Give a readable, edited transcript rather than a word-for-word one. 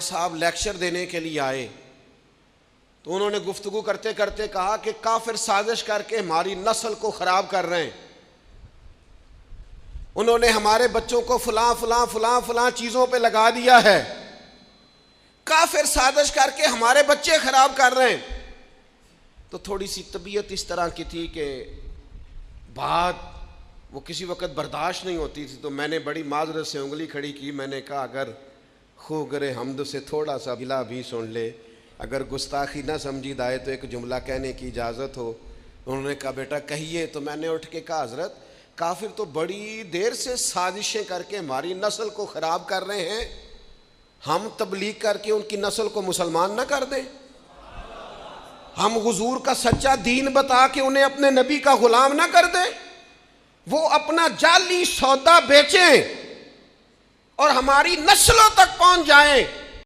صاحب لیکچر دینے کے لیے آئے تو انہوں نے گفتگو کرتے کرتے کہا کہ کافر سازش کر کے ہماری نسل کو خراب کر رہے ہیں، انہوں نے ہمارے بچوں کو فلاں فلاں فلاں فلاں چیزوں پہ لگا دیا ہے، کافر سازش کر کے ہمارے بچے خراب کر رہے ہیں۔ تو تھوڑی سی طبیعت اس طرح کی تھی کہ بات وہ کسی وقت برداشت نہیں ہوتی تھی، تو میں نے بڑی معذرت سے انگلی کھڑی کی، میں نے کہا اگر خوگر حمد سے تھوڑا سا گلہ بھی سن لے، اگر گستاخی نہ سمجھی جائے تو ایک جملہ کہنے کی اجازت ہو۔ انہوں نے کہا بیٹا کہیے۔ تو میں نے اٹھ کے کہا حضرت کافر تو بڑی دیر سے سازشیں کر کے ہماری نسل کو خراب کر رہے ہیں، ہم تبلیغ کر کے ان کی نسل کو مسلمان نہ کر دیں، ہم حضور کا سچا دین بتا کے انہیں اپنے نبی کا غلام نہ کر دیں، وہ اپنا جعلی سودا بیچیں اور ہماری نسلوں تک پہنچ جائیں۔